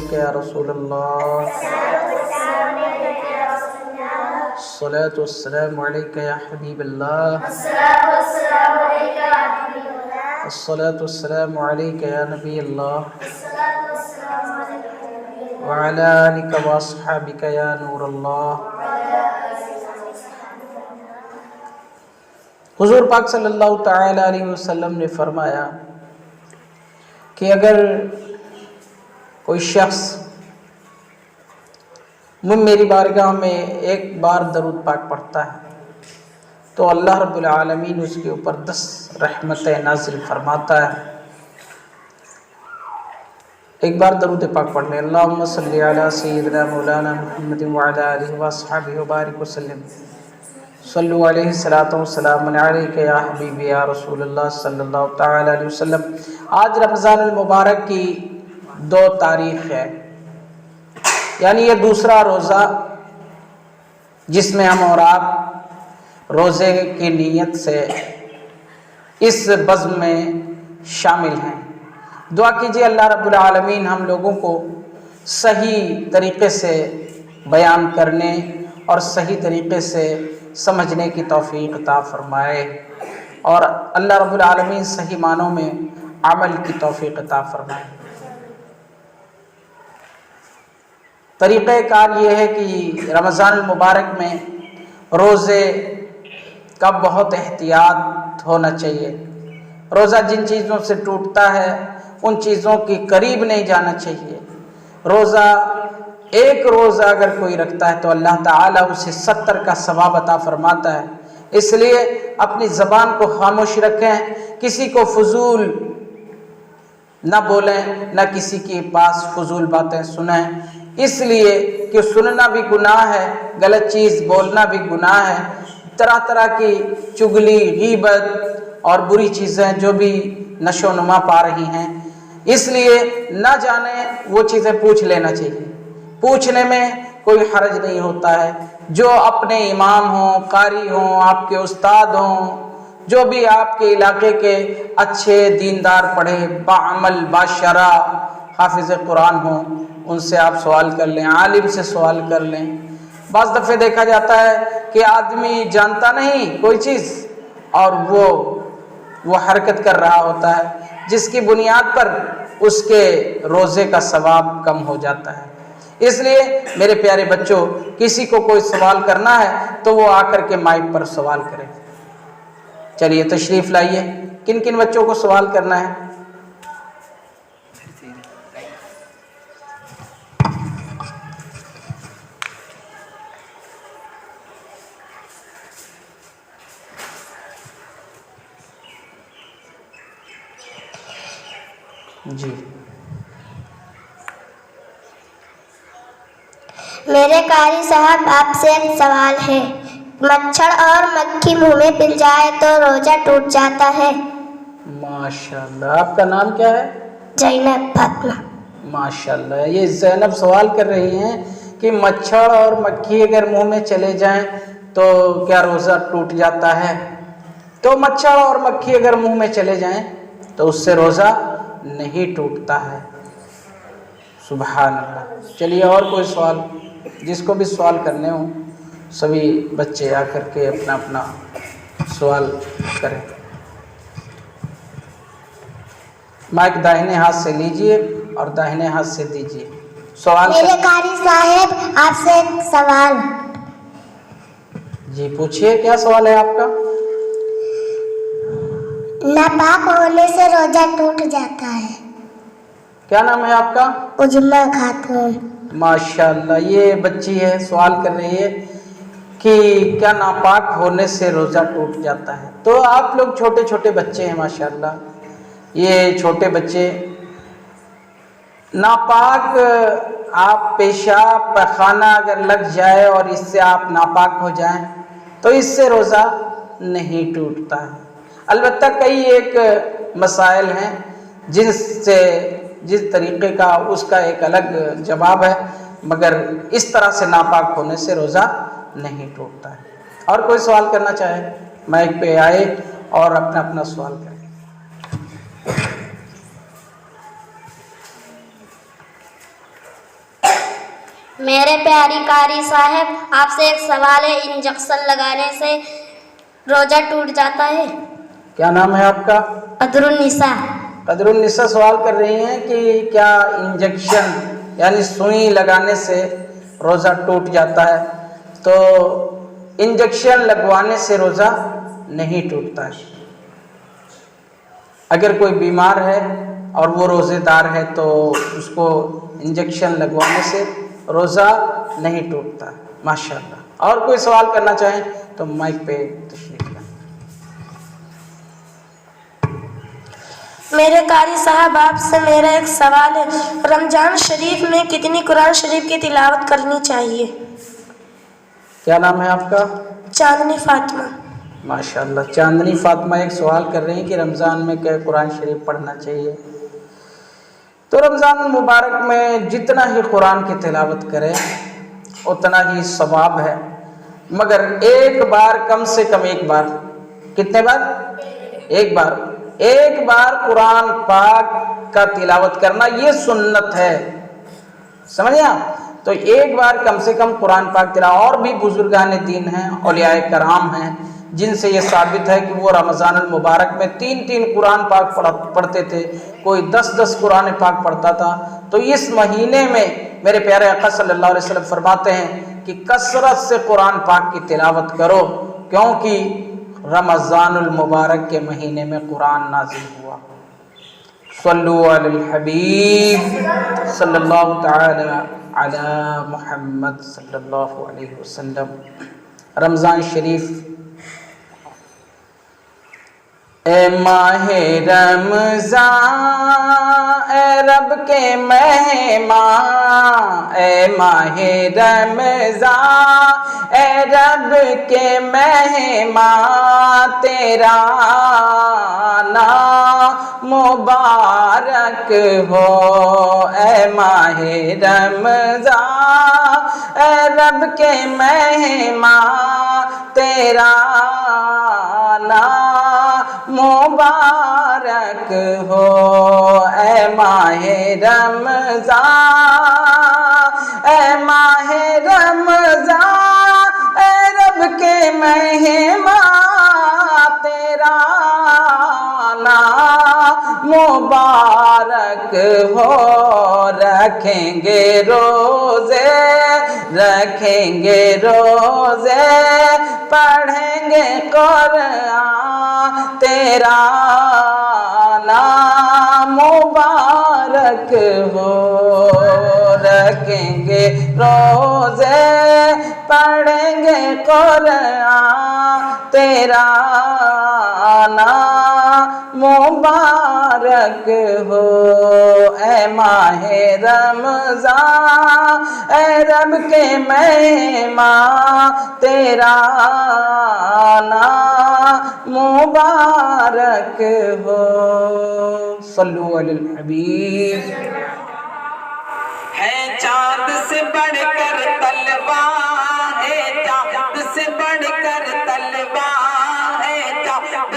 علیک یا رسول اللہ، الصلاۃ والسلام علیک یا حبیب اللہ، الصلاۃ والسلام علیک یا نبی اللہ، وعلی آلک واصحابک یا نور اللہ۔ حضور پاک صلی اللہ تعالی علیہ وسلم نے فرمایا کہ اگر کوئی شخص میری بارگاہ میں ایک بار درود پاک پڑھتا ہے تو اللہ رب العالمین اس کے اوپر 10 رحمتیں نازل فرماتا ہے۔ ایک بار درود پاک پڑھ لیں، اللہم صلی علی سیدنا مولانا محمد وعلی آلہ واصحابہ وبارک وسلم، صلو علیہ الصلاۃ والسلام علیک یا حبیبی یا رسول اللہ صلی اللہ تعالی علیہ وسلم۔ آج رمضان المبارک کی 2 تاریخ ہے، یعنی یہ دوسرا روزہ جس میں ہم اور آپ روزے کی نیت سے اس بزم میں شامل ہیں۔ دعا کیجیے اللہ رب العالمین ہم لوگوں کو صحیح طریقے سے بیان کرنے اور صحیح طریقے سے سمجھنے کی توفیق عطا فرمائے، اور اللہ رب العالمین صحیح معنوں میں عمل کی توفیق عطا فرمائے۔ طریقہ کار یہ ہے کہ رمضان المبارک میں روزے کا بہت احتیاط ہونا چاہیے۔ روزہ جن چیزوں سے ٹوٹتا ہے ان چیزوں کی قریب نہیں جانا چاہیے۔ روزہ ایک روزہ اگر کوئی رکھتا ہے تو اللہ تعالیٰ اسے 70 کا ثواب عطا فرماتا ہے۔ اس لیے اپنی زبان کو خاموش رکھیں، کسی کو فضول نہ بولیں، نہ کسی کے پاس فضول باتیں سنیں، اس لیے کہ سننا بھی گناہ ہے، غلط چیز بولنا بھی گناہ ہے، طرح طرح کی چگلی، غیبت اور بری چیزیں جو بھی نشو و نما پا رہی ہیں، اس لیے نہ جانے وہ چیزیں پوچھ لینا چاہیے۔ پوچھنے میں کوئی حرج نہیں ہوتا ہے۔ جو اپنے امام ہوں، قاری ہوں، آپ کے استاد ہوں، جو بھی آپ کے علاقے کے اچھے دیندار پڑھے بعمل باشرع حافظ قرآن ہوں، ان سے آپ سوال کر لیں، عالم سے سوال کر لیں۔ بعض دفعہ دیکھا جاتا ہے کہ آدمی جانتا نہیں کوئی چیز اور وہ حرکت کر رہا ہوتا ہے، جس کی بنیاد پر اس کے روزے کا ثواب کم ہو جاتا ہے۔ اس لیے میرے پیارے بچوں، کسی کو کوئی سوال کرنا ہے تو وہ آ کر کے مائک پر سوال کرے۔ چلیے تشریف لائیے، کن کن بچوں کو سوال کرنا ہے؟ جی میرے قاری صاحب آپ سے ایک سوال ہے۔ مچھر اور مکھی منہ میں پل جائے تو روزہ ٹوٹ جاتا ہے؟ ماشاءاللہ، آپ کا نام کیا ہے؟ زینب فاطمہ۔ ماشاءاللہ، یہ زینب سوال کر رہی ہیں کہ مچھر اور مکھی اگر منہ میں چلے جائیں تو کیا روزہ ٹوٹ جاتا ہے؟ تو مچھر اور مکھی اگر منہ میں چلے جائیں تو اس سے روزہ نہیں ٹوٹتا ہے۔ سبحان اللہ۔ چلیے اور کوئی سوال، جس کو بھی سوال کرنے ہوں سبھی بچے آ کر کے اپنا اپنا سوال کریں۔ مائک داہنے ہاتھ سے لیجئے اور داہنے ہاتھ سے دیجئے۔ سوال میرے قاری صاحب آپ سے ایک سوال۔ جی پوچھئے، کیا سوال ہے آپ کا؟ ناپاک ہونے سے روزہ ٹوٹ جاتا ہے۔ کیا نام ہے آپ کا؟ عظمیٰ خاتون۔ ماشاءاللہ، یہ بچی ہے سوال کر رہی ہے کہ کیا ناپاک ہونے سے روزہ ٹوٹ جاتا ہے؟ تو آپ لوگ چھوٹے چھوٹے بچے ہیں ماشاءاللہ، یہ چھوٹے بچے ناپاک، آپ پیشاب پخانہ اگر لگ جائے اور اس سے آپ ناپاک ہو جائیں تو اس سے روزہ نہیں ٹوٹتا ہے۔ البتہ کئی ایک مسائل ہیں جس طریقے کا اس کا ایک الگ جواب ہے، مگر اس طرح سے ناپاک ہونے سے روزہ نہیں ٹوٹتا ہے۔ اور کوئی سوال کرنا چاہے مائک پہ آئے اور اپنا اپنا سوال کریں۔ میرے پیاری قاری صاحب، آپ سے ایک سوال ہے، انجیکشن لگانے سے روزہ ٹوٹ جاتا ہے؟ کیا نام ہے آپ کا؟ قدر النساء۔ قدر النساء سوال کر رہی ہیں کہ کیا انجیکشن یعنی سوئی لگانے سے روزہ ٹوٹ جاتا ہے؟ تو انجیکشن لگوانے سے روزہ نہیں ٹوٹتا ہے۔ اگر کوئی بیمار ہے اور وہ روزے دار ہے تو اس کو انجیکشن لگوانے سے روزہ نہیں ٹوٹتا ہے۔ ماشاءاللہ۔ اور کوئی سوال کرنا چاہیں تو مائک پہ تشریف لائیں۔ میرے قاری صاحب، آپ سے میرا ایک سوال ہے، رمضان شریف میں کتنی قرآن شریف کی تلاوت کرنی چاہیے؟ کیا نام ہے آپ کا؟ چاندنی فاطمہ۔ ماشاءاللہ، چاندنی فاطمہ ایک سوال کر رہی ہیں کہ رمضان میں کیا قرآن شریف پڑھنا چاہیے؟ تو رمضان المبارک میں جتنا ہی قرآن کی تلاوت کرے اتنا ہی ثواب ہے، مگر ایک بار، کم سے کم ایک بار، کتنے بار؟ ایک بار قرآن پاک کا تلاوت کرنا یہ سنت ہے، سمجھے آپ؟ تو ایک بار کم سے کم قرآن پاک تلاوت۔ اور بھی بزرگان دین ہیں، اولیاء کرام ہیں، جن سے یہ ثابت ہے کہ وہ رمضان المبارک میں 3 قرآن پاک پڑھتے تھے، کوئی 10 قرآن پاک پڑھتا تھا۔ تو اس مہینے میں میرے پیارے آقا صلی اللہ علیہ وسلم فرماتے ہیں کہ کثرت سے قرآن پاک کی تلاوت کرو، کیونکہ رمضان المبارک کے مہینے میں قرآن نازل ہوا۔ صلو علی الحبیب صلی اللہ تعالی علی محمد صلی اللہ علیہ وسلم۔ رمضان شریف، اے ماہ رمضان اے رب کے مہمان، اے ماہ رمضان اے رب کے مہمان، تیرا نام مبارک ہو، اے ماہ رمضان اے رب کے مہمان، تیرا نام مبارک ہو، اے ماہ رمضان اے ماہ رمضان اے رب کے مہمان، تیرا نام مبارک ہو، رکھیں گے روزے پڑھیں گے قرآن، تیرا نام مبارک ہو، رکھیں گے روزے پڑھیں گے قرآن، تیرا نام مبارک ہو، اے ماہ رمضان اے رب کے مہمان، تیرا نام مبارک ہو۔ صلو علی الحبیب۔ ہے چاند سے بڑھ کر طلبہ، ہے چاند سے بڑھ